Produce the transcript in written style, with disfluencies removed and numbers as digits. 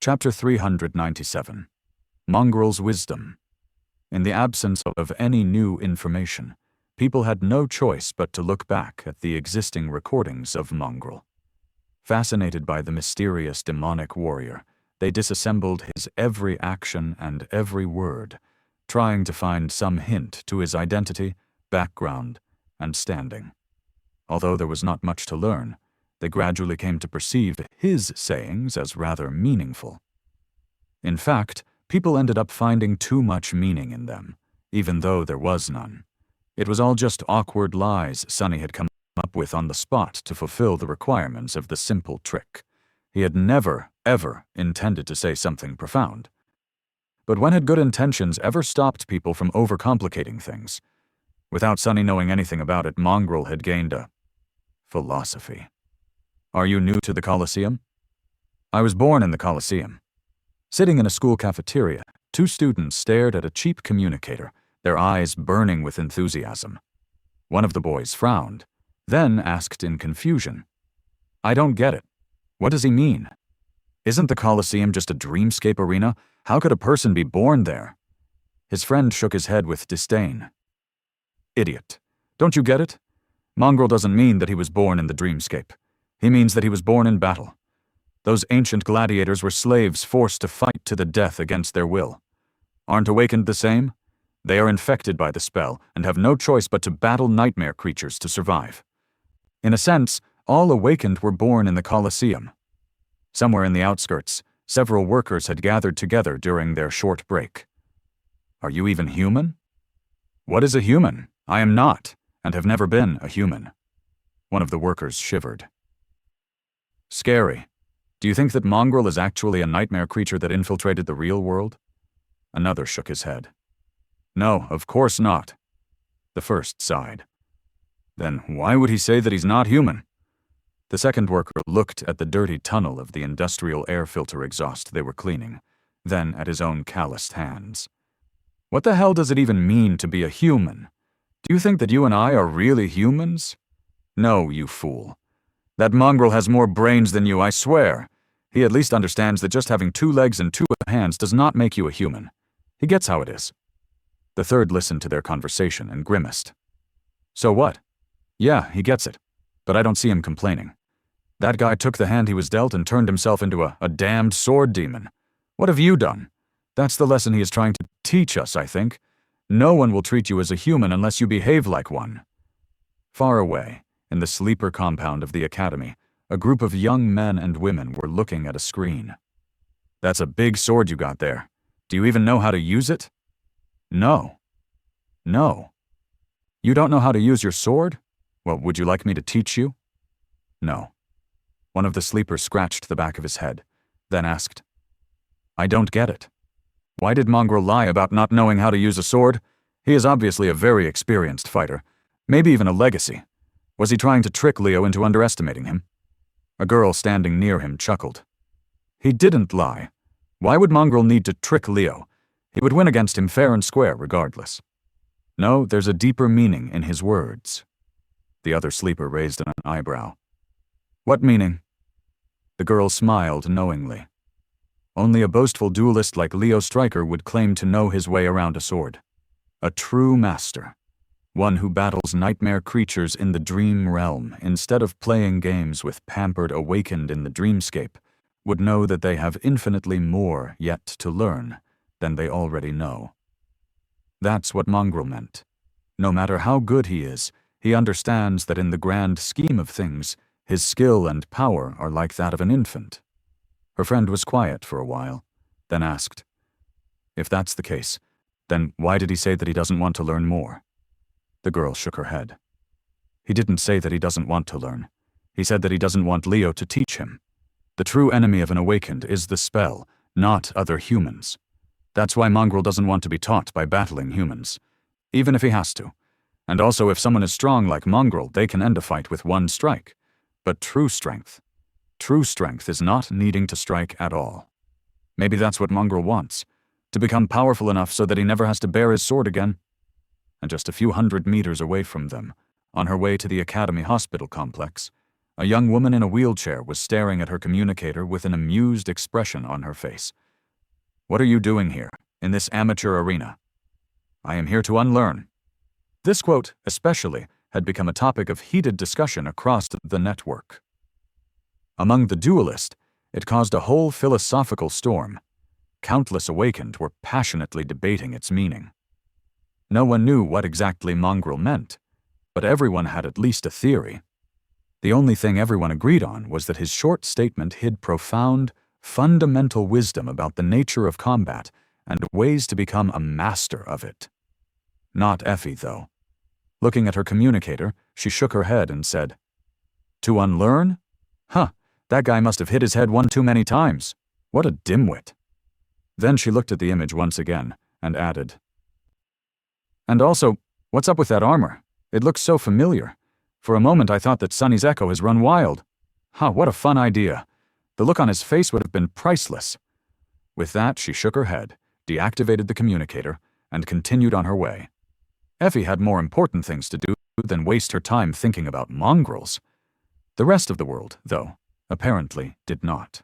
Chapter 397. Mongrel's Wisdom. In the absence of any new information, people had no choice but to look back at the existing recordings of Mongrel. Fascinated by the mysterious demonic warrior, they disassembled his every action and every word, trying to find some hint to his identity, background, and standing. Although there was not much to learn, they gradually came to perceive his sayings as rather meaningful. In fact, people ended up finding too much meaning in them, even though there was none. It was all just awkward lies Sonny had come up with on the spot to fulfill the requirements of the simple trick. He had never, ever intended to say something profound. But when had good intentions ever stopped people from overcomplicating things? Without Sonny knowing anything about it, Mongrel had gained a philosophy. Are you new to the Colosseum? I was born in the Colosseum. Sitting in a school cafeteria, two students stared at a cheap communicator, their eyes burning with enthusiasm. One of the boys frowned, then asked in confusion, "I don't get it. What does he mean? Isn't the Colosseum just a dreamscape arena? How could a person be born there?" His friend shook his head with disdain. "Idiot. Don't you get it? Mongrel doesn't mean that he was born in the dreamscape. He means that he was born in battle. Those ancient gladiators were slaves forced to fight to the death against their will. Aren't awakened the same? They are infected by the spell and have no choice but to battle nightmare creatures to survive. In a sense, all awakened were born in the Colosseum." Somewhere in the outskirts, several workers had gathered together during their short break. "Are you even human?" "What is a human? I am not, and have never been a human." One of the workers shivered. "Scary. Do you think that Mongrel is actually a nightmare creature that infiltrated the real world?" Another shook his head. "No, of course not." The first sighed. "Then why would he say that he's not human?" The second worker looked at the dirty tunnel of the industrial air filter exhaust they were cleaning, then at his own calloused hands. "What the hell does it even mean to be a human? Do you think that you and I are really humans? No, you fool. That Mongrel has more brains than you, I swear. He at least understands that just having 2 legs and 2 hands does not make you a human. He gets how it is." The third listened to their conversation and grimaced. "So what? Yeah, he gets it. But I don't see him complaining. That guy took the hand he was dealt and turned himself into a damned sword demon. What have you done? That's the lesson he is trying to teach us, I think. No one will treat you as a human unless you behave like one." Far away, in the sleeper compound of the academy, a group of young men and women were looking at a screen. "That's a big sword you got there. Do you even know how to use it?" "No." "No. You don't know how to use your sword? Well, would you like me to teach you?" "No." One of the sleepers scratched the back of his head, then asked, "I don't get it. Why did Mongrel lie about not knowing how to use a sword? He is obviously a very experienced fighter, maybe even a legacy. Was he trying to trick Leo into underestimating him?" A girl standing near him chuckled. "He didn't lie. Why would Mongrel need to trick Leo? He would win against him fair and square regardless. No, there's a deeper meaning in his words." The other sleeper raised an eyebrow. "What meaning?" The girl smiled knowingly. "Only a boastful duelist like Leo Stryker would claim to know his way around a sword. A true master. One who battles nightmare creatures in the dream realm instead of playing games with pampered awakened in the dreamscape, would know that they have infinitely more yet to learn than they already know." That's what Mongrel meant. No matter how good he is, he understands that in the grand scheme of things, his skill and power are like that of an infant. Her friend was quiet for a while, then asked, "If that's the case, then why did he say that he doesn't want to learn more?" The girl shook her head. "He didn't say that he doesn't want to learn. He said that he doesn't want Leo to teach him. The true enemy of an awakened is the spell, not other humans. That's why Mongrel doesn't want to be taught by battling humans, even if he has to. And also, if someone is strong like Mongrel, they can end a fight with one strike. But true strength is not needing to strike at all. Maybe that's what Mongrel wants, to become powerful enough so that he never has to bear his sword again." And just a few hundred meters away from them, on her way to the Academy Hospital complex, A young woman in a wheelchair was staring at her communicator with an amused expression on her face. "What are you doing here, in this amateur arena?" "I am here to unlearn." This quote, especially, had become a topic of heated discussion across the network. Among the duelists, it caused a whole philosophical storm. Countless awakened were passionately debating its meaning. No one knew what exactly Mongrel meant, but everyone had at least a theory. The only thing everyone agreed on was that his short statement hid profound, fundamental wisdom about the nature of combat and ways to become a master of it. Not Effie, though. Looking at her communicator, she shook her head and said, "To unlearn? Huh, that guy must have hit his head one too many times. What a dimwit." Then she looked at the image once again and added, "And also, what's up with that armor? It looks so familiar. For a moment I thought that Sonny's echo has run wild. What a fun idea. The look on his face would have been priceless." With that, she shook her head, deactivated the communicator, and continued on her way. Effie had more important things to do than waste her time thinking about mongrels. The rest of the world, though, apparently did not.